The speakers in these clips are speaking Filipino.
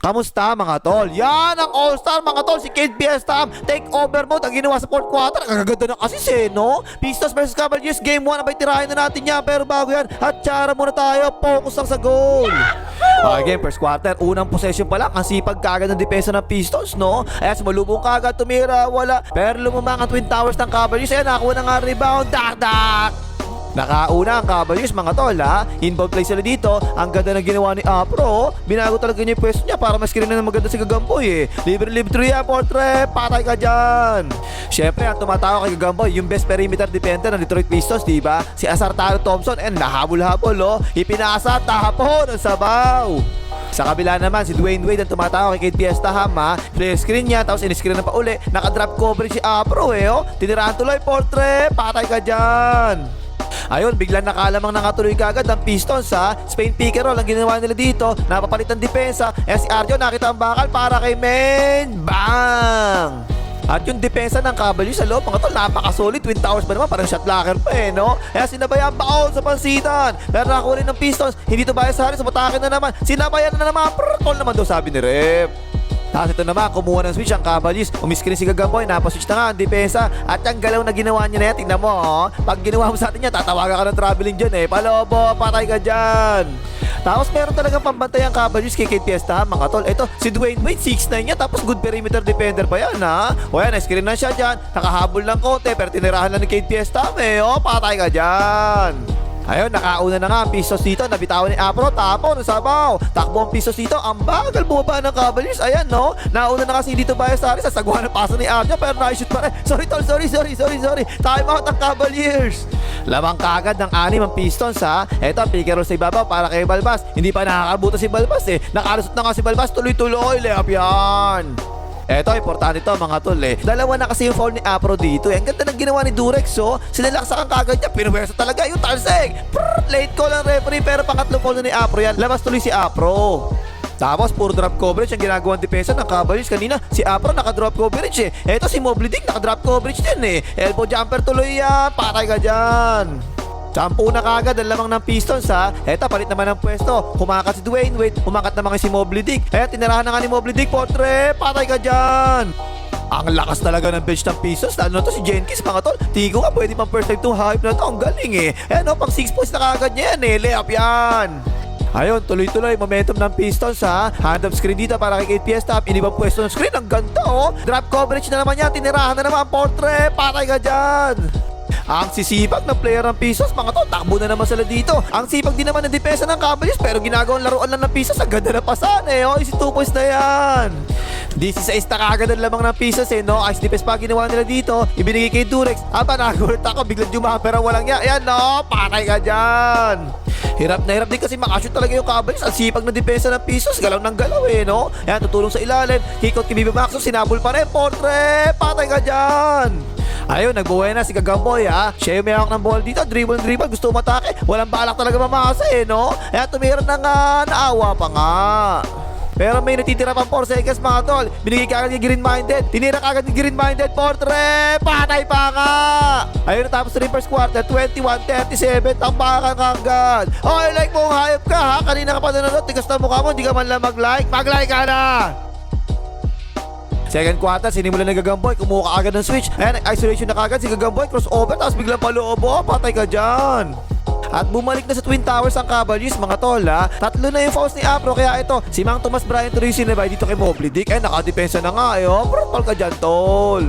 Kamusta mga tol? Yan ang all-star mga tol, si Kate Fiesta. Take over mode ang ginawa sa fourth quarter. Ang gaganda ng assist no? Pistos versus Cavaliers, game 1. Abay tirahin na natin yan. Pero bago yan, hatsara muna tayo. Focus lang sa goal. Okay, game first quarter. Unang possession pa lang. Ang sipag kagad ng depensa ng Pistons, no? Ayan, sumalubong kagad. Tumira, wala. Pero lumamang ang Twin Towers ng Cavaliers. Ayan, nakakuha na nga rebound. Dak-dak! Nakauna ang Cavaliers mga tol ha. Inbound play sila dito. Ang ganda na ginawa ni Apro. Binago talaga niya yung pwesto niya para mas na maganda si Gagamboy Libre-libre 3 yan, portrait. Patay ka dyan. Syempre ang tumatawa kay Gagamboy, yung best perimeter defender ng Detroit Pistons, diba? Si Asartaro Thompson and nahabol-habol Ipinasa, tapon ang sabaw. Sa kabila naman, si Dwayne Wade ang tumatawa kay Kate Fiesta Flare screen niya, tapos in-screen na pa uli. Naka-drop coverage si Apro Tinirahan tuloy, portrait. Patay ka dyan. Ayun, biglang nakalamang nakatuloy kagad ang Pistons Spain pick and roll ang ginawa nila dito. Napapalit ang depensa. Si Arjo nakita ang bakal para kay Main. Bang! At yung depensa ng Cavaliers sa loob, mga tol, napaka-solid. Twin Towers ba naman? Parang shot blocker pa no? Kaya sinabayan baon sa pansitan. Pero nakakuha rin ng Pistons. Hindi to bayas sa Harris. Umatakin na naman. Sinabayan na naman. Tol naman daw sabi ni Rep. Tapos ito naman, kumuha ng switch ang Cavaliers. Umiskrin si Gagamboy, napaswitch na nga ang depensa. At ang galaw na ginawa niya na yan, tingnan mo Pag ginawa mo sa atin yan, tatawagan ka ng traveling dyan Palobo, patay ka dyan. Tapos meron talagang pambantay ang Cavaliers kay Kate Fiesta mga tol. Ito, si Dwayne Wade, 6'9 niya, tapos good perimeter defender pa yan O yan, screen na siya dyan. Nakahabol ng konti, pero tinirahan lang ni Kate Fiesta patay ka dyan. Ayun, nakauna na nga ang Pistons dito. Nabitawan ni Apro, tapon, sabaw. Takbo ang Pistons dito. Ang bagal bumaba ng Cavaliers. Ayan, no? Nauna na kasi dito Tobias Harris. Sasagwa na pasa ni Arjo, pero na-shoot pa rin. Sorry, tol. Sorry. Time out ang Cavaliers. Lamang kagad ng 6 ang Pistons, Eto, pick and roll sa ibabaw para kay Balbas. Hindi pa nakakabuto si Balbas, Nakalusot na nga si Balbas. Tuloy-tuloy. Layup yan. Eto, importante to mga tol Dalawa na kasi yung foul ni Apro dito Ang ganda ng ginawa ni Durex Sinalaksakan kagad niya. Pinuwersa talaga yung talsig. Late call ang referee, pero pangatlo foul na ni Apro yan. Labas tuloy si Apro. Tapos puro drop coverage ang ginagawang depensa ng Cavaliers kanina. Si Apro naka-drop coverage Eto si Mobley Dick naka-drop coverage din Elbow jumper tuloy yan. Patay ka dyan. Sampu na kagad ang lamang ng Pistons Eto, palit naman ng pwesto. Kumakat si Dwayne Wade, umakat naman si Mobley Dick. Tinirahan na nga ni Mobley Dick, portrait. Patay ka dyan. Ang lakas talaga ng bench ng Pistons. Lalo na to si Jenkins mga tol. Tigo ka, pwede pang perfect to hype na to. Ang galing pang 6 points na kagad niya yan Layup yan. Ayun, tuloy-tuloy momentum ng Pistons Hand up screen dito para kay Kate Fiesta. Inibang pwesto ng screen, ang ganda Drop coverage na naman yan. Tinirahan na naman ang portrait. Patay ka dyan. Ang sisipag ng player ng Pistons mga tol, takbo na naman sila dito. Ang sipag din naman ng depensa ng Cavaliers, pero ginagawang laruan lang ng Pistons. Ang ganda na pasan Easy 2 points na yan. 16 na kagad ang lamang ng Pistons no? Ice defense pa ginawa nila dito. Ibinigay kay Durex. Nagulat ako, biglang jumper ang walang Ayan patay ka dyan. Hirap na hirap din kasi makashoot talaga yung Cavaliers. Ang sipag ng depensa ng Pistons, galaw ng galaw no? Ayan, tutulong sa ilalim. Kick out kay Bibi Maxo, sinabol pa rin. Portrait, patay ka dyan. Ayun, nagbuhay na si Gagamboy Siya yung may hawak ng ball dito. Dribble. Gusto umatake. Walang balak talaga mamasa no? Ayan, tumira na nga. Naawa pa nga. Pero may natitira pang 4 seconds mga tol. Binigay kagad yung green-minded. Tinira kagad yung green-minded. Portrait! Patay pa nga! Ayun, tapos rin first quarter. 21-37. Tambakan kagad. Okay, like mo, hayop ka Kanina ka pa nanonood. Tigas na mukha mo. Hindi ka man lang mag-like. Mag-like ka na! Second quarter, sinimulan na Gagamboy. Kumuha ka agad ng switch. Ayan, isolation na kagad si Gagamboy. Crossover, tapos biglang paloobo. Patay ka dyan. At bumalik na sa Twin Towers ang Cavaliers mga tol Tatlo na yung fouls ni Apro. Kaya ito, si Mang Tomas Bryant tuloy sinabay dito kay Mobley Dick. Nakadepensa na nga Protocol ka dyan tol.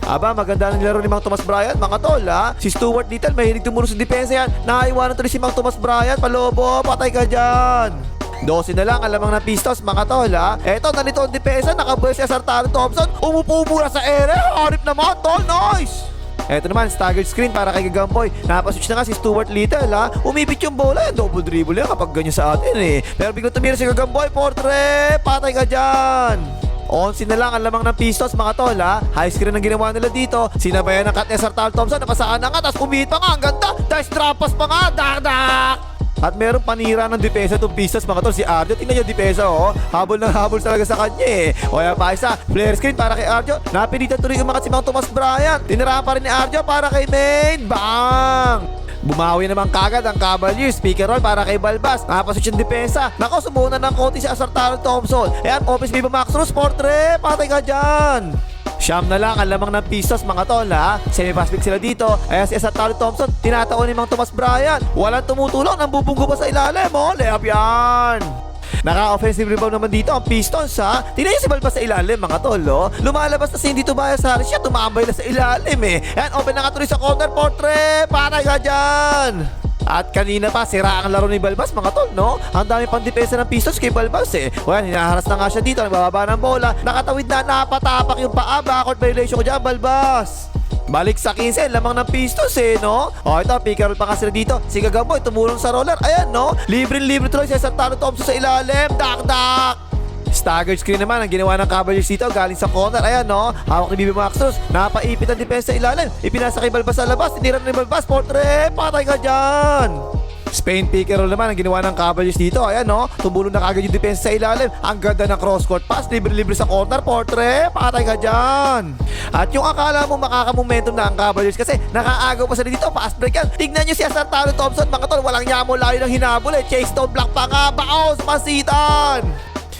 Aba, maganda ng laro ni Mang Tomas Bryant mga tol Si Stuart Little, mahilig tumuro sa depensa yan. Nakaiwanan tuloy si Mang Tomas Bryant. Palobo, patay ka dyan. 12 na lang ang lamang ng Pistons mga tol Eto, nalito ang depensa. Nakabuhay si Asartaro Thompson. Umupo muna sa ere. Harip naman tol, nice. Eto naman, staggered screen para kay Gagamboy. Napaswitch na nga si Stuart Little Umipit yung bola. Double dribble yan kapag ganyan sa atin Pero biglang tumira si Gagamboy. Portrait, patay ka dyan. 11 na lang ang lamang ng Pistons mga tol High screen ang ginawa nila dito. Sinabayan ng cut ni Asartaro Thompson. Napasaan na nga, tapos umihit pa nga. Ang ganda, dice trapas pa nga. Dak-dak. At meron panira ng depensa itong Pistons mga tol. Si Arjo, tingnan niyo depensa Habol ng habol talaga sa kanya O yan pa isa, flare screen para kay Arjo. Napilitan tuloy umangat si Mang Tomas Bryant. Tinirahan pa rin ni Arjo para kay Main. Bang! Bumawi naman kagad ang Cavaliers. Pick and roll para kay Balbas. Nakapaswitch yung depensa. Nako, sumunan ng konti si Asartaro Thompson. Ayan, Opis Viva Max Rus. Portre, patay ka dyan. Siyam na lang ang lamang ng Pistos mga tol ha. Semi-fast pick sila dito. Ayan si Asartaro Thompson. Tinataon ni Mang Tomas Bryant. Walang tumutulong. Nambubunggo pa sa ilalim. Layup yan. Naka-offensive rebound naman dito ang Pistons ha. Tingnan niyo si Balbas sa ilalim mga tol. Lumalabas na si Hindi Tobias Harris siya. Tumambay na sa ilalim eh. Ayan, open na nga tuloy sa corner. Portre, patay ka dyan. At kanina pa, sira ang laro ni Balbas mga tol, no? Ang dami pang depensa ng Pistons kay Balbas eh. Well, hinaharas na nga siya dito, nagbababa ng bola. Nakatawid na, napatapak yung paa. Backcourt violation ko dyan, Balbas. Balik sa 15, lamang ng Pistons eh, no? O ito, pick and roll pa kasi dito. Si Gagamboy, tumulong sa roller. Ayan, no? Libre-libre tuloy si Asartaro Thompson sa ilalim. Dak-dak! Staggered screen naman ang ginawa ng Cavaliers dito galing sa corner. Ayan no, hawak ni Bibi Maxos. Napaipit ang depensa sa ilalim. Ipinasa kay Balbas sa labas. Tinira ni Balbas. Portre, patay ka dyan. Spain pick and roll naman ang ginawa ng Cavaliers dito. Ayan no, tumulong na kagad yung depensa sa ilalim. Ang ganda ng cross-court pass. Libre-libre sa corner. Portre, patay ka dyan. At yung akala mo makakamomentum na ang Cavaliers kasi nakaagaw pa sila dito. Fast break yan. Tignan nyo si Asartaro Thompson. Mga tol, walang yamo layo ng hinabol eh. Chase down block pa nga. Baos, masitan.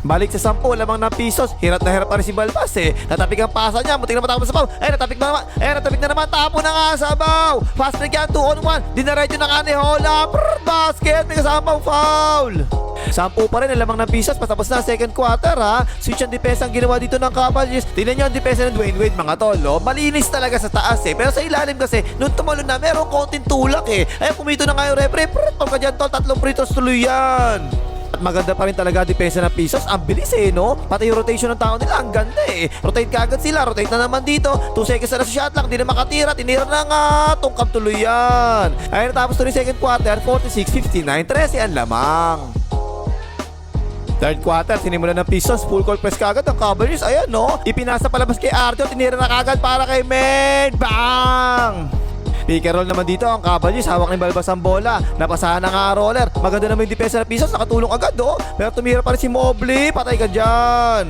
Balik sa 10, lamang ng Pistos. Hirap na hirap pa rin si Balbas eh. Natapik ang pasa niya. Muntik na matapos sa baw. Natapik na naman. Natapik na naman. Tapo na nga sa baw. Fast break yan. 2-on-1. Dinaretso na nga ni Hola. Basket. May kasamang foul. 10 pa rin ang lamang ng Pistos. Patapos na second quarter ha. Switch ang depensa ang ginawa dito ng Cavaliers. Tingnan nyo ang depensa ng Dwayne Wade mga tolo. Malinis talaga sa taas eh. Pero sa ilalim kasi, nung tumalon na, merong konting tulak eh. Ay pumito na nga yung referee. Pagka dyan tol, 3 free throws tuloy yan. At maganda pa rin talaga depensa ng Pistos. Ang bilis eh, no? Pati yung rotation ng tao nila, ang ganda eh. Rotate kagad sila, rotate na naman dito. 2 seconds na sa shot lang, di na makatira. Tinira na nga, tungkap tuloy yan. Ay natapos tuloy second quarter, 46-59, 13 ang lamang. Third quarter, sinimulan ng Pistons, full court press kagad ang Cavaliers. Ayan no, ipinasa palabas kay Arjo, tinira na kagad para kay Main. Bang! Pick and roll naman dito ang Cavaliers. Hawak ni Balbas ang bola. Napasahan na nga roller. Maganda naman yung depensa ng Pistons. Nakatulong agad oh. Pero tumira pa rin si Mobley. Patay ka dyan.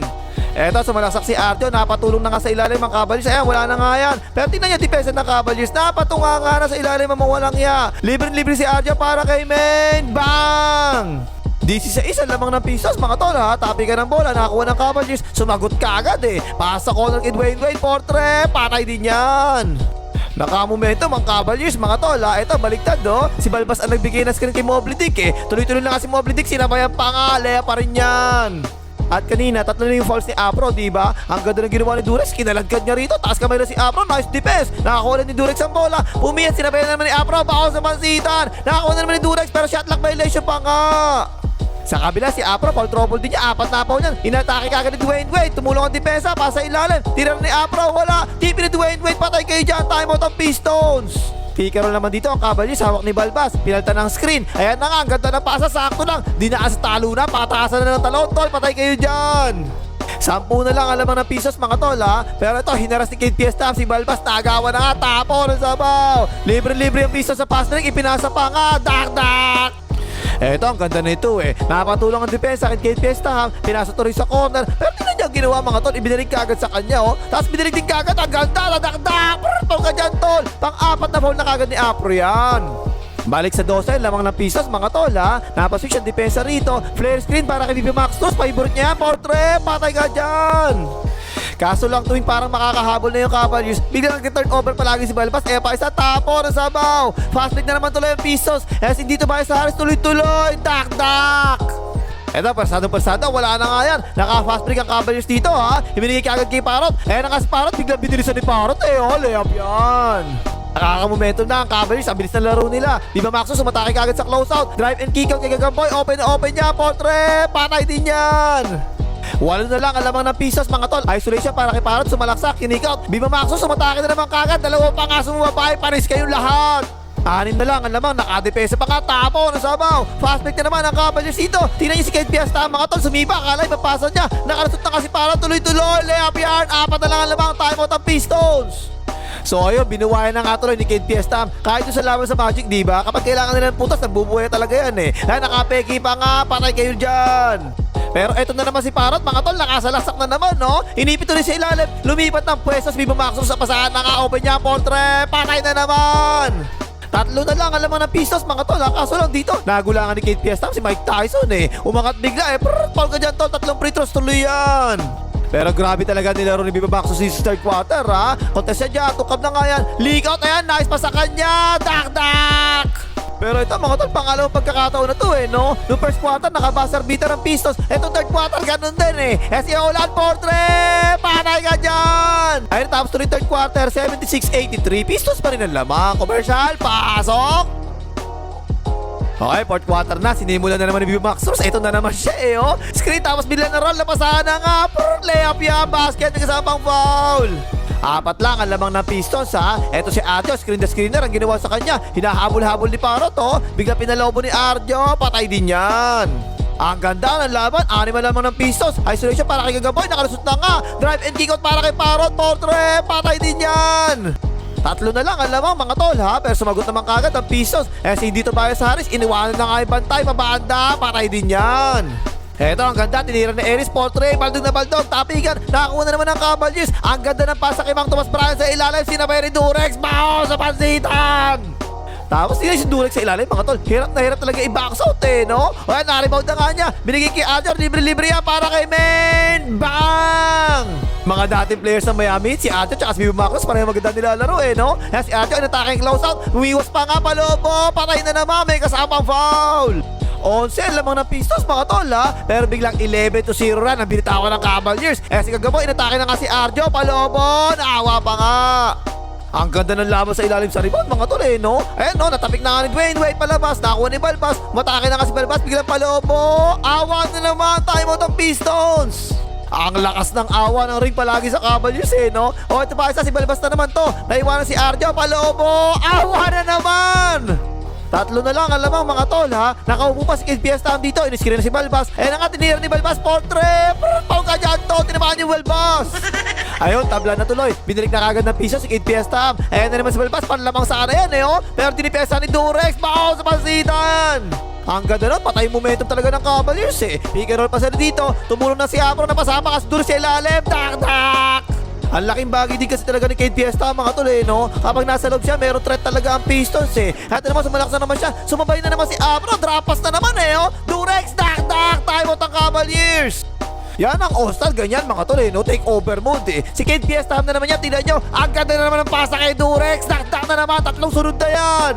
Eto, sumalaksak si Artio. Napatulong na nga sa ilalim ang Cavaliers. Ayan, wala na nga yan. Pero tingnan niya depensa ng Cavaliers. Napatunga nga na sa ilalim ang mawalang ya. Libre-libre si Artio para kay Main. Bang! 16 lamang ng Pistons mga tol ha. Tapi ka ng bola. Nakakuha ng Cavaliers. Sumagot ka agad eh. Pasa corner kay Dwayne Wade. Portre. Patay din yan. Nakamomentum ang Cavaliers mga tol ha. Ito baliktad no. Si Balbas ang nagbigay ng screen kay Mobley Dick eh. Tuloy-tuloy na kasi Mobley Dick. Sinabayan pa nga. Lea pa rin yan. At kanina, 3 na yung fouls ni Afro, diba? Ang ganda ng ginawa ni Durex, kinalagkad niya rito. Taas kamay na si Afro, nice defense. Nakakuha ni Durex ang bola. Pumiyat, sinabayan naman ni Afro. Bako sa mansitan. Nakakuha na naman ni Durex, pero shot lock violation pa nga. Sa kabila, si Afro, foul trouble din niya. 4 na foul niyan. Inatake kagad ni Dwayne Wade. Tumulong ang depensa, pasa ilalim. Tira ni Afro, wala. Tipi ni Dwayne Wade, patay kayo dyan. Time out ang Pistons. Pick and roll naman dito ang Cavaliers, hawak ni Balbas. Pinalta ng screen. Ayan na nga, ang ganda ng pasa, sakto lang. Di na sa talo na, pataasan na ng talon. Tol, patay kayo dyan. 10 na lang ang lamang ng Pistons mga tol ha. Pero ito, hinaras ni Kate Fiesta. Si Balbas, nagawa na nga. Tapo ng sabaw. Libre-libre ang Pistons sa pass ring. Ipinasa pa nga. Dak-dak. Eto, ang ganda nito eh. Napatulong ang depensa kay Kate Fiesta. Pinasa to rin sa corner. Pero tingnan niya ang ginawa mga tol. Ibinilig kagad sa kanya oh. Tapos binilig din kagad. Ang ganda. Dak-dak. Tol ka dyan tol. Pang-4 na foul na kagad ni Afro yan. Balik sa 12, lamang ng Pistons mga tol ha. Napaswitch ang depensa rito. Flare screen para kay Vivi Maxos. Favorite niya. Portre. Patay ka dyan. Kaso lang tuwing parang makakahabol na yung Cavaliers, biglang nag-turn over palagi si Balbas. Pa isa tapo ng sabaw. Fast break na naman tuloy ang Pistons. Hindi Tobias Harris tuloy-tuloy. Dak-dak. Eto, persado, wala na nga yan. Naka-fast break ang Cavaliers dito ha. Ibinigay kagad kay Parrot. Naka si Parrot, biglang binilisan ni Parrot layup yan. Nakaka-momentum na ang Cavaliers. Ang bilis ng laro nila. Viva Maxos sumatake kagad sa closeout. Drive and kick out kay Gagamboy. Open niya. Portre. Patay din yan. 8 na lang ang lamang ng Pistons mga tol. Isolation para kay Parrot, sumalaksak, kinik-out. Viva Maxos sumatake na naman kagad. 2 pa nga sumabay. Paris kayong lahat. 6 na lang ang lamang, nakadepensa pa nga. Tapo ng sabaw. Fast break na naman ang Cavaliers dito. Tingnan niyo si Kate Fiesta mga tol. Sumiba, akala ipapasa niya. Nakalusot na kasi Parrot. Tuloy-tuloy. Layup yarn. 4 na lang ang lamang. Time out ang Pistons. So ayun, binuwayan na nga tuloy ni Kate Fiesta. Kahit yung sa laban sa Magic, diba? Kapag kailangan nila ng putas, nagbubuhay talaga yan eh. Nakapeki pa nga. Patay kayo dyan. Pero eto na naman si Parrot, mga tol, nakasalaksak na naman, no? Inipit ulit sa ilalim, lumipat ng pwesto si Viva Maxos sa pasahan na nga, open niya, Portre, patay na naman! Tatlo na lang alam mo ng Pistos mga tol ha. Kaso lang dito, nagulangan ni Kate Fiesta si Mike Tyson eh. Umangat bigla eh. Paul ka dyan tol, tatlong free throws tuloy yan. Pero grabe talaga nilaro ni Biba Baxo sa third quarter ha. Contest siya dyan, tukab na nga yan. Leak out, ayan, nice pa sa kanya. Dak! Pero ito mga tol, pangalawang pagkakataon na to eh, no? Noong first quarter, nakabuzzer beater ng Pistos. Etong third quarter, ganun din eh. SEO Olan Portrait! Patay ka dyan! Ayun, tapos tuloy third quarter, 76-83. Pistos pa rin ang lamang. Commercial, pasok! Okay, fourth quarter na. Sinimulan na naman ni Biba Maxos. Ito na naman siya eh, oh. Screen, tapos bilang na roll. Napasahan na nga. Layup yan. Basket. May kasamang foul. Apat lang ang lamang ng Pistons ha. Ito si Arjo, screen the screener. Ang ginawa sa kanya, hinahabol-habol ni Parot oh. Bigla pinalobo ni Arjo. Patay din yan. Ang ganda ng laban. Anima lamang ng Pistons. Isolation para kay Gagaboy. Nakalusot na nga. Drive and kick out para kay Parot. Portrait. Patay din yan. Tatlo na lang ang lamang mga tol ha. Pero sumagot naman kagad ang Pistos. Si dito Tobias Harris, iniwanan na nga yung bantay. Pabanda, patay din yan. Eto ang ganda, tinira ni Eris Portrait. Baldog na baldog, tapigan. Nakakuha na naman ng Cavaliers. Ang ganda ng pasa kay Mang Tomas Bryant sa ilalim. Sinabay ni Durex, bao sa pansitan. Tapos tinira si Durex sa ilalim mga tol. Hirap na hirap talaga i-box out eh, no? O yan, na-rebound na nga niya. Binigay kay Adjar, libre-libre yan para kay Men. Bang! Mga dating players ng Miami, si Acho at si Biba Maxos, pareho maganda nilalaro eh, no? Kaya si Acho, inatake yung close out, umiwas pa nga palobo, patay na naman, may kasamang foul. 11 lamang ng Pistos mga tol ha. Pero biglang 11-0 run ang binitawan ng Cavaliers. Si Gagaboy, inatake na nga si Arjo, palobo, naawa pa nga. Ang ganda ng laban sa ilalim sa rebound mga tol eh, no? Ayan no, natapik na nga ni Dwayne Wade palabas, nakuha ni Balbas, matake na nga si Balbas, biglang palobo, awa na naman, timeout ang Pistons. Ang lakas ng awa ng ring palagi sa Cavaliers eh, no? O ito pa isa, si Balbas na naman to. Naiwanan si Arjo, palobo, awa na naman. Tatlo na lang ang lamang mga tol ha. Nakaupo pa si Kid Fiesta dito, iniskrin na si Balbas. Na nga, tinira ni Balbas, Portrait. Pau ka dyan to, tinamaan yung Balbas. Ayun, tabla na tuloy. Binalik na kagad ng piso si Kid Fiesta. Ayan na naman si Balbas, panlamang sana yan eh, oh. Pero tinipesa ni Durex, bao sa pansitan. Ang ganda nun, patay momentum talaga ng Cavaliers eh. Pick and roll pa sila dito. Tumulong na si Afro na pasama kasi Durex sa ilalim. Dak! Ang laking bagay din kasi talaga ni Kid Fiesta mga tol eh, no? Kapag nasa loob siya, meron threat talaga ang Pistons eh. At naman, sumalakas na naman siya. Sumabay na naman si Afro. Drapas na naman eh, oh. Durex, dak! Timeout ang Cavaliers. Yan ang All-Star, ganyan mga tol eh, no? Take over mode eh. Si Kid Fiesta na naman yan, tignan nyo. Ang ganda na naman ng pasa kay Durex. Dak na naman, tatlong sunod na yan.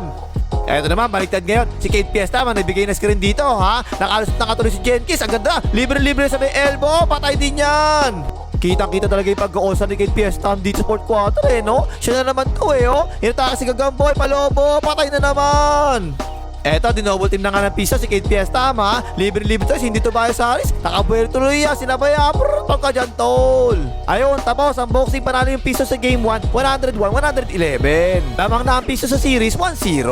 Eto naman, baliktad ngayon. Si Kate Fiesta, nagbigay na screen dito, ha? Nakalusot na katuloy si Jenkins. Ang ganda. Libre-libre sa may elbow. Patay din yan. Kitang-kita talaga yung pag-oosan ni Kate Fiesta dito sa fourth quarter, eh, no? Siya na naman to, eh, oh. Inatake si Gagamboy, palobo. Patay na naman. Eto, dinouble team na nga ng piso si Kate Fiesta, ha? Libre-libre to, hindi Tobias Harris. Nakabuhay tuloy yan. Sinabaya. Tol ka dyan, tol. Ayun, tapos ang boxing panalo yung piso sa game 1, 101-111. Lamang na ang piso sa series, 1-0.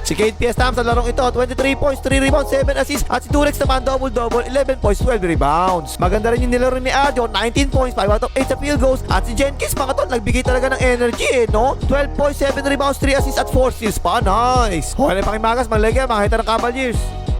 Si Kate Fiesta sa larong ito, 23 points, 3 rebounds, 7 assists. At si Durex naman, double-double, 11 points, 12 rebounds. Maganda rin yung nilaro ni Arjo, 19 points, 5 out of 8 sa field goals. At si Jenkins, mga tol, nagbigay talaga ng energy eh, no? 12 points, 7 rebounds, 3 assists at 4 steals pa. Nice! Okay na pakimagas, malagay, makakita ng Cavaliers.